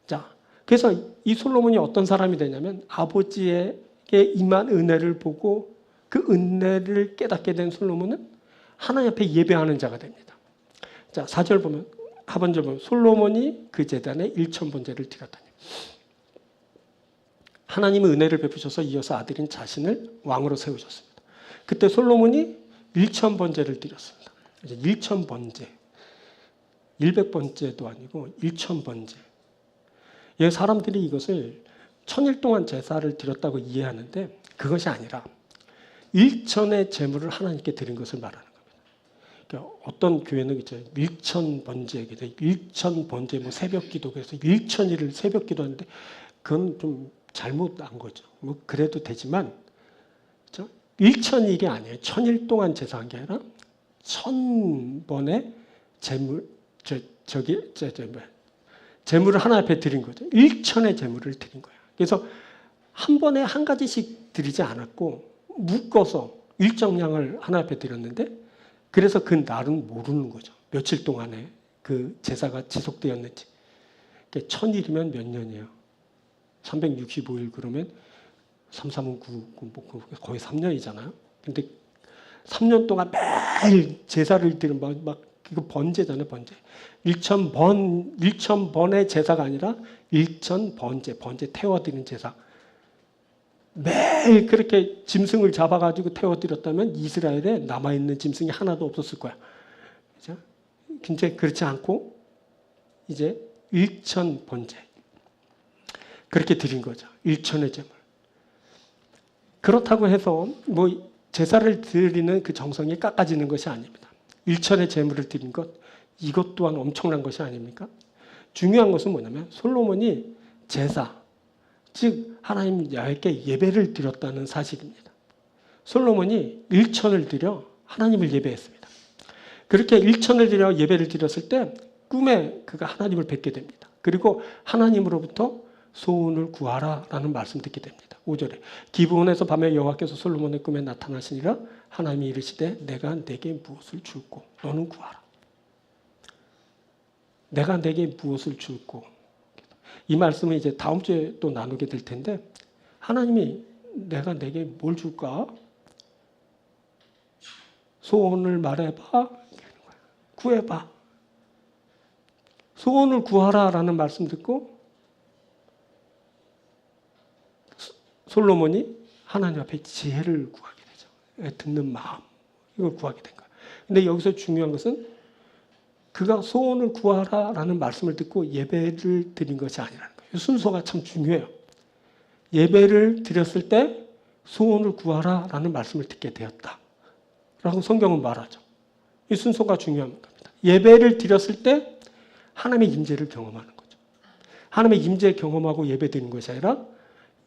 자, 그래서 이 솔로몬이 어떤 사람이 되냐면 아버지에게 임한 은혜를 보고 그 은혜를 깨닫게 된 솔로몬은 하나님 앞에 예배하는 자가 됩니다. 자, 4절 보면 하반절 보면 솔로몬이 그 제단에 1000번제를 드렸다니. 하나님은 은혜를 베푸셔서 이어서 아들인 자신을 왕으로 세우셨습니다. 그때 솔로몬이 1000번제를 드렸습니다. 이제 1000번제. 100번제도 아니고 1000번제. 예, 사람들이 이것을 1000일 동안 제사를 드렸다고 이해하는데 그것이 아니라 1000의 제물을 하나님께 드린 것을 말하는 겁니다. 그러니까 어떤 교회는 이제 1000번제, 1000번제 뭐 새벽 기도 그래서 1000일을 새벽 기도하는데 그건 좀 잘못한 거죠. 뭐 그래도 되지만 1000일이 아니에요. 1000일 동안 제사한 게 아니라 1000번의 제물을 하나 앞에 드린 거죠. 1000의 제물을 드린 거예요. 그래서 한 번에 한 가지씩 드리지 않았고 묶어서 일정량을 하나 앞에 드렸는데 그래서 그 날은 모르는 거죠. 며칠 동안에 그 제사가 지속되었는지. 1000일이면 몇 년이에요? 365일 그러면 3, 3은 9, 거의 3년이잖아요. 근데 3년 동안 매일 제사를 드리는 막 이거 번제잖아요, 번제. 1000번의 제사가 아니라 1000번제, 번제 태워드리는 제사. 매일 그렇게 짐승을 잡아가지고 태워드렸다면 이스라엘에 남아있는 짐승이 하나도 없었을 거야. 그죠? 근데 그렇지 않고 이제 1000번제. 그렇게 드린 거죠. 1000의 제물. 그렇다고 해서 뭐 제사를 드리는 그 정성이 깎아지는 것이 아닙니다. 1000의 제물을 드린 것, 이것 또한 엄청난 것이 아닙니까? 중요한 것은 뭐냐면 솔로몬이 제사, 즉 하나님 야훼께 예배를 드렸다는 사실입니다. 솔로몬이 1000을 드려 하나님을 예배했습니다. 그렇게 1000을 드려 예배를 드렸을 때 꿈에 그가 하나님을 뵙게 됩니다. 그리고 하나님으로부터 소원을 구하라라는 말씀 듣게 됩니다. 5절에 기브온에서 밤에 여호와께서 솔로몬의 꿈에 나타나시니라 하나님이 이르시되 내가 내게 무엇을 줄고 너는 구하라. 내가 내게 무엇을 줄고. 이 말씀은 이제 다음 주에 또 나누게 될 텐데 하나님이 내가 내게 뭘 줄까? 소원을 말해봐. 구해봐. 소원을 구하라라는 말씀 듣고 솔로몬이 하나님 앞에 지혜를 구하게 되죠. 듣는 마음, 이걸 구하게 된 거예요. 근데 여기서 중요한 것은 그가 소원을 구하라라는 말씀을 듣고 예배를 드린 것이 아니라는 거예요. 순서가 참 중요해요. 예배를 드렸을 때 소원을 구하라라는 말씀을 듣게 되었다 라고 성경은 말하죠. 이 순서가 중요한 겁니다. 예배를 드렸을 때 하나님의 임재를 경험하는 거죠. 하나님의 임재 경험하고 예배 드리는 것이 아니라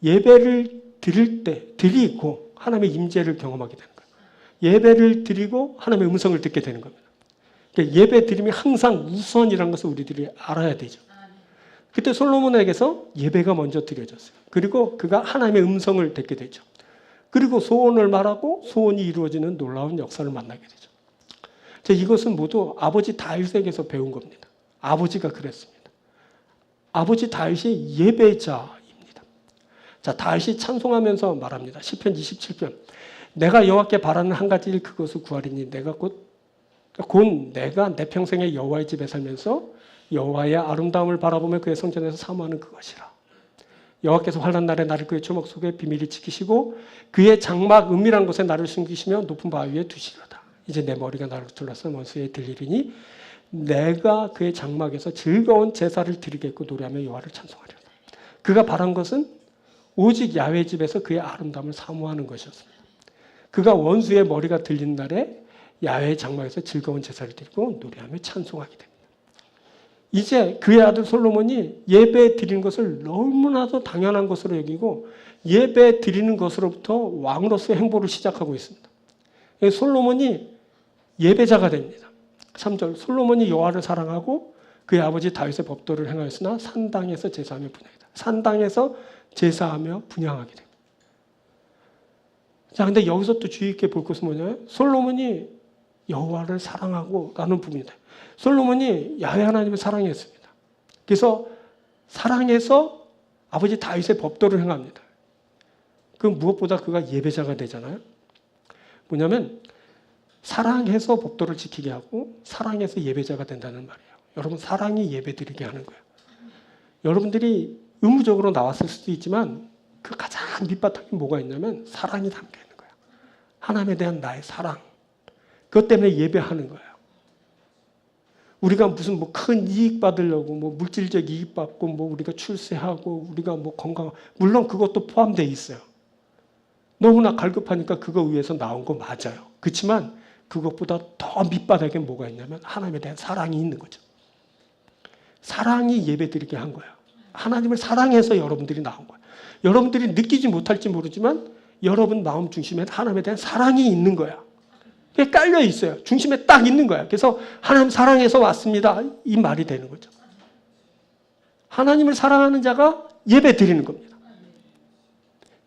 예배를 드릴 때 드리고 하나님의 임재를 경험하게 되는 거예요. 예배를 드리고 하나님의 음성을 듣게 되는 겁니다. 그러니까 예배 드림이 항상 우선이라는 것을 우리들이 알아야 되죠. 그때 솔로몬에게서 예배가 먼저 드려졌어요. 그리고 그가 하나님의 음성을 듣게 되죠. 그리고 소원을 말하고 소원이 이루어지는 놀라운 역사를 만나게 되죠. 이것은 모두 아버지 다윗에게서 배운 겁니다. 아버지가 그랬습니다. 아버지 다윗이 예배자입니다. 자, 다윗이 찬송하면서 말합니다. 시편 27편. 내가 여호와께 바라는 한 가지 일 그것을 구하리니 내가 곧 내가 내 평생에 여호와의 집에 살면서 여호와의 아름다움을 바라보며 그의 성전에서 사모하는 그것이라. 여호와께서 환난 날에 나를 그의 주먹 속에 비밀히 지키시고 그의 장막 은밀한 곳에 나를 숨기시며 높은 바위 위에 두시리로다. 이제 내 머리가 나를 둘러싼 원수에 들리리니 내가 그의 장막에서 즐거운 제사를 드리겠고 노래하며 여호와를 찬송하리로다. 그가 바란 것은 오직 야훼 집에서 그의 아름다움을 사모하는 것이었습니다. 그가 원수의 머리가 들린 날에 야훼 장막에서 즐거운 제사를 드리고 노래하며 찬송하게 됩니다. 이제 그의 아들 솔로몬이 예배 드리는 것을 너무나도 당연한 것으로 여기고 예배 드리는 것으로부터 왕으로서의 행보를 시작하고 있습니다. 솔로몬이 예배자가 됩니다. 3절 솔로몬이 여호와를 사랑하고 그의 아버지 다윗의 법도를 행하였으나 산당에서 제사하며 분향이다. 산당에서 제사하며 분향하게 됩니다. 자, 근데 여기서 또 주의 있게 볼 것은 뭐냐면 솔로몬이 여호와를 사랑하고 라는 부분이다. 솔로몬이 야훼 하나님을 사랑했습니다. 그래서 사랑해서 아버지 다윗의 법도를 행합니다. 그 무엇보다 그가 예배자가 되잖아요. 뭐냐면 사랑해서 법도를 지키게 하고 사랑해서 예배자가 된다는 말이에요. 여러분 사랑이 예배드리게 하는 거예요. 여러분들이 의무적으로 나왔을 수도 있지만 그 가장 밑바탕에 뭐가 있냐면 사랑이 담겨 있는 거예요. 하나님에 대한 나의 사랑. 그것 때문에 예배하는 거예요. 우리가 무슨 뭐 큰 이익 받으려고 뭐 물질적 이익 받고 뭐 우리가 출세하고 우리가 뭐 건강 물론 그것도 포함되어 있어요. 너무나 갈급하니까 그거 위해서 나온 거 맞아요. 그렇지만 그것보다 더 밑바닥에 뭐가 있냐면 하나님에 대한 사랑이 있는 거죠. 사랑이 예배드리게 한 거예요. 하나님을 사랑해서 여러분들이 나온 거예요. 여러분들이 느끼지 못할지 모르지만 여러분 마음 중심에 하나님에 대한 사랑이 있는 거야. 그게 깔려 있어요. 중심에 딱 있는 거야. 그래서 하나님 사랑해서 왔습니다. 이 말이 되는 거죠. 하나님을 사랑하는 자가 예배 드리는 겁니다.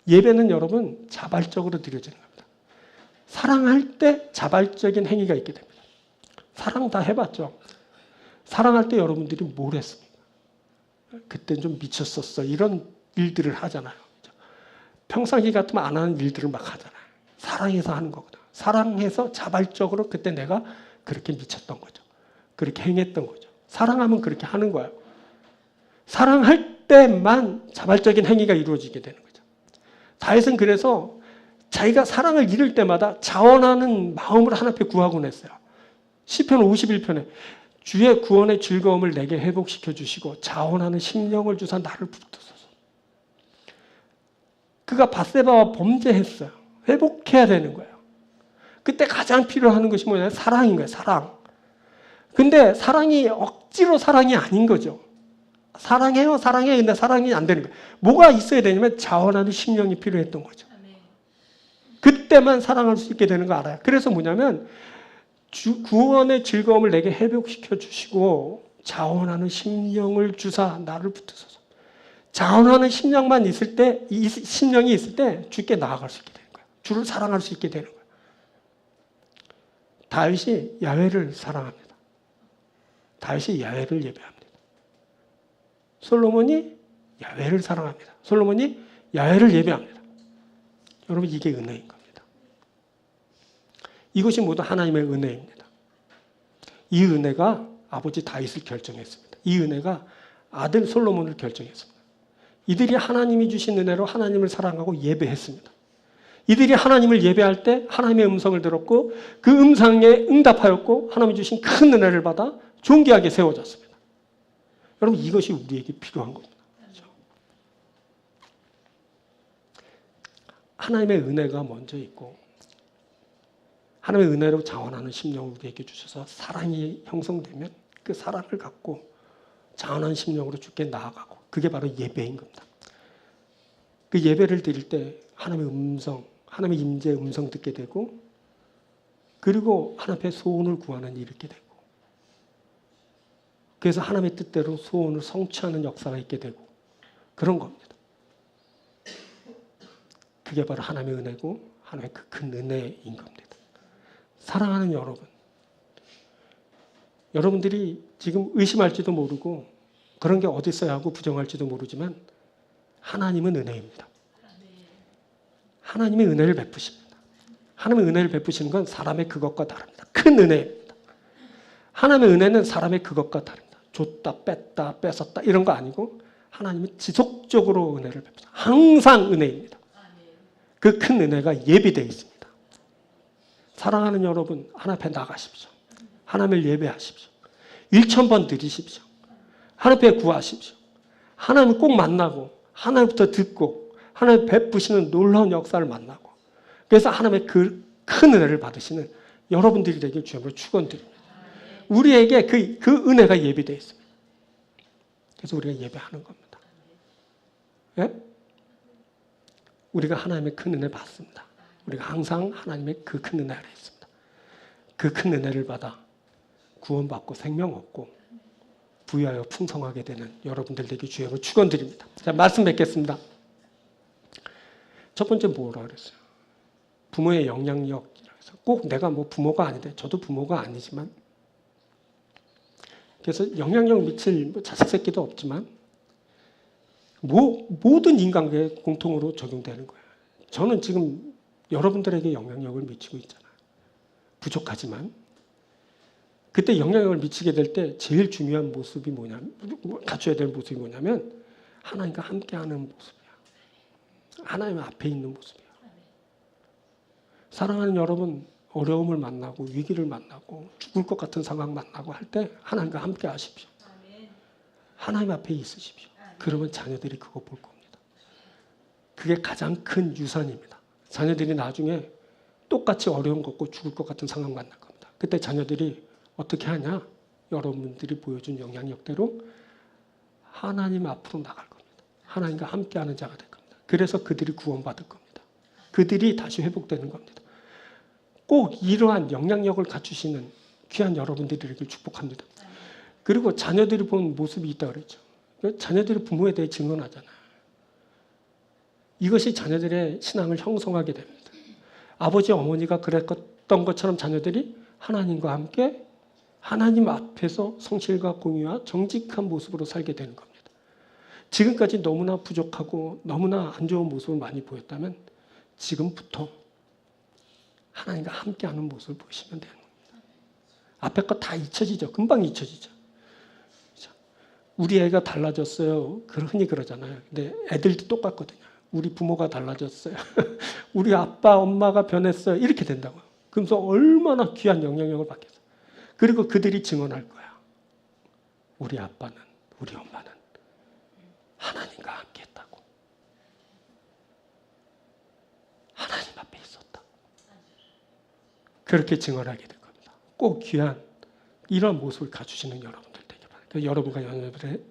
예배는 여러분 자발적으로 드려지는 겁니다. 사랑할 때 자발적인 행위가 있게 됩니다. 사랑 다 해봤죠. 사랑할 때 여러분들이 뭘 했습니까? 그땐 좀 미쳤었어. 이런 일들을 하잖아요. 평상시 같으면 안 하는 일들을 막 하잖아요. 사랑해서 하는 거거든. 사랑해서 자발적으로 그때 내가 그렇게 미쳤던 거죠. 그렇게 행했던 거죠. 사랑하면 그렇게 하는 거예요. 사랑할 때만 자발적인 행위가 이루어지게 되는 거죠. 다윗은 그래서 자기가 사랑을 잃을 때마다 자원하는 마음을 하나님께 구하곤 했어요. 시편 51편에 주의 구원의 즐거움을 내게 회복시켜 주시고 자원하는 심령을 주사 나를 붙드소서. 그가 밧세바와 범죄했어요. 회복해야 되는 거예요. 그때 가장 필요한 것이 뭐냐면 사랑인 거예요. 사랑. 근데 사랑이 억지로 사랑이 아닌 거죠. 사랑해요. 사랑해. 근데 사랑이 안 되는 거예요. 뭐가 있어야 되냐면 자원하는 심령이 필요했던 거죠. 그때만 사랑할 수 있게 되는 거 알아요. 그래서 뭐냐면 구원의 즐거움을 내게 회복시켜 주시고 자원하는 심령을 주사 나를 붙드소서. 자원하는 심령만 있을 때, 이 심령이 있을 때 주께 나아갈 수 있게 되는 거예요. 주를 사랑할 수 있게 되는 거예요. 다윗이 야훼를 사랑합니다. 다윗이 야훼를 예배합니다. 솔로몬이 야훼를 사랑합니다. 솔로몬이 야훼를 예배합니다. 여러분 이게 은혜인 겁니다. 이것이 모두 하나님의 은혜입니다. 이 은혜가 아버지 다윗을 결정했습니다. 이 은혜가 아들 솔로몬을 결정했습니다. 이들이 하나님이 주신 은혜로 하나님을 사랑하고 예배했습니다. 이들이 하나님을 예배할 때 하나님의 음성을 들었고 그 음성에 응답하였고 하나님이 주신 큰 은혜를 받아 존귀하게 세워졌습니다. 여러분 이것이 우리에게 필요한 겁니다. 그렇죠? 하나님의 은혜가 먼저 있고 하나님의 은혜로 자원하는 심령을 우리에게 주셔서 사랑이 형성되면 그 사랑을 갖고 자원한 심령으로 주께 나아가고 그게 바로 예배인 겁니다. 그 예배를 드릴 때 하나님의 음성, 하나님의 임재의 음성 듣게 되고 그리고 하나님 앞에 소원을 구하는 일을 있게 되고 그래서 하나님의 뜻대로 소원을 성취하는 역사가 있게 되고 그런 겁니다. 그게 바로 하나님의 은혜고 하나님의 그 큰 은혜인 겁니다. 사랑하는 여러분, 여러분들이 지금 의심할지도 모르고 그런 게 어디 있어야 하고 부정할지도 모르지만 하나님은 은혜입니다. 하나님의 은혜를 베푸십니다. 하나님의 은혜를 베푸시는 건 사람의 그것과 다릅니다. 큰 은혜입니다. 하나님의 은혜는 사람의 그것과 다릅니다. 줬다 뺐다 뺏었다 이런 거 아니고 하나님은 지속적으로 은혜를 베푸십니다. 항상 은혜입니다. 그 큰 은혜가 예비되어 있습니다. 사랑하는 여러분 하나님 앞에 나가십시오. 하나님을 예배하십시오. 1000번 드리십시오. 하나님 앞에 구하십시오. 하나님을 꼭 만나고 하나님부터 듣고 하나님 베푸시는 놀라운 역사를 만나고 그래서 하나님의 그 큰 은혜를 받으시는 여러분들이 되길 주님으로 축원드립니다. 우리에게 그 은혜가 예비되어 있습니다. 그래서 우리가 예배하는 겁니다. 예? 우리가 하나님의 큰 은혜 받습니다. 우리가 항상 하나님의 그 큰 은혜 아래 있습니다. 그 큰 은혜를 받아 구원받고 생명 얻고 부유하여 풍성하게 되는 여러분들 되길 주여로 축원드립니다. 자, 말씀 뵙겠습니다. 첫 번째 뭐라 그랬어요? 부모의 영향력이라고 해서 꼭 내가 뭐 부모가 아닌데 저도 부모가 아니지만 그래서 영향력 미칠 자식 새끼도 없지만 모든 인간계에 공통으로 적용되는 거예요. 저는 지금 여러분들에게 영향력을 미치고 있잖아요. 부족하지만 그때 영향력을 미치게 될 때 제일 중요한 모습이 뭐냐면 갖춰야 될 모습이 뭐냐면 하나님과 함께하는 모습이야. 하나님 앞에 있는 모습이야. 사랑하는 여러분 어려움을 만나고 위기를 만나고 죽을 것 같은 상황 만나고 할 때 하나님과 함께 하십시오. 하나님 앞에 있으십시오. 그러면 자녀들이 그거 볼 겁니다. 그게 가장 큰 유산입니다. 자녀들이 나중에 똑같이 어려움 겪고 죽을 것 같은 상황 만날 겁니다. 그때 자녀들이 어떻게 하냐? 여러분들이 보여준 영향력대로 하나님 앞으로 나갈 겁니다. 하나님과 함께하는 자가 될 겁니다. 그래서 그들이 구원받을 겁니다. 그들이 다시 회복되는 겁니다. 꼭 이러한 영향력을 갖추시는 귀한 여러분들이길 축복합니다. 그리고 자녀들이 본 모습이 있다고 그랬죠. 자녀들이 부모에 대해 증언하잖아요. 이것이 자녀들의 신앙을 형성하게 됩니다. 아버지 어머니가 그랬던 것처럼 자녀들이 하나님과 함께 하나님 앞에서 성실과 공의와 정직한 모습으로 살게 되는 겁니다. 지금까지 너무나 부족하고 너무나 안 좋은 모습을 많이 보였다면 지금부터 하나님과 함께하는 모습을 보시면 되는 겁니다. 앞에 거 다 잊혀지죠. 금방 잊혀지죠. 우리 애가 달라졌어요. 흔히 그러잖아요. 근데 애들도 똑같거든요. 우리 부모가 달라졌어요. 우리 아빠, 엄마가 변했어요. 이렇게 된다고요. 그러면서 얼마나 귀한 영향력을 받겠어요. 그리고 그들이 증언할 거야. 우리 아빠는, 우리 엄마는 하나님과 함께 했다고. 하나님 앞에 있었다. 그렇게 증언하게 될 겁니다. 꼭 귀한 이런 모습을 갖추시는 여러분들 되길 바랍니다. 여러분과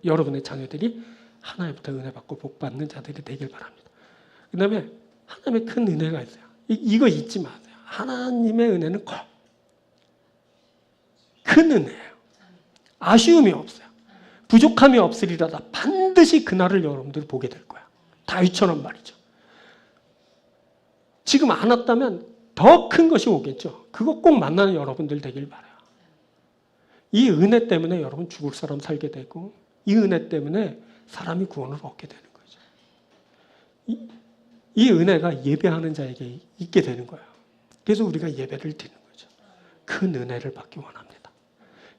여러분의 자녀들이 하나님부터 은혜 받고 복 받는 자들이 되길 바랍니다. 그 다음에 하나님의 큰 은혜가 있어요. 이거 잊지 마세요. 하나님의 은혜는 큰 은혜예요. 아쉬움이 없어요. 부족함이 없으리라다 반드시 그날을 여러분들이 보게 될 거야. 다윗처럼 말이죠. 지금 안 왔다면 더 큰 것이 오겠죠. 그거 꼭 만나는 여러분들 되길 바라요. 이 은혜 때문에 여러분 죽을 사람 살게 되고 이 은혜 때문에 사람이 구원을 얻게 되는 거죠. 이 은혜가 예배하는 자에게 있게 되는 거예요. 그래서 우리가 예배를 드리는 거죠. 큰 은혜를 받기 원합니다.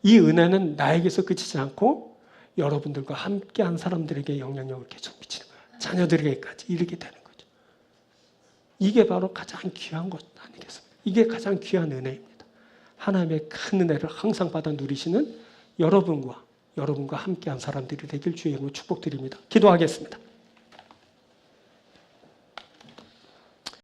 이 은혜는 나에게서 그치지 않고 여러분들과 함께한 사람들에게 영향력을 계속 미치는 거예요. 자녀들에게까지 이르게 되는 거죠. 이게 바로 가장 귀한 것 아니겠습니까? 이게 가장 귀한 은혜입니다. 하나님의 큰 은혜를 항상 받아 누리시는 여러분과 함께한 사람들이 되길 주의 이름으로 축복드립니다. 기도하겠습니다.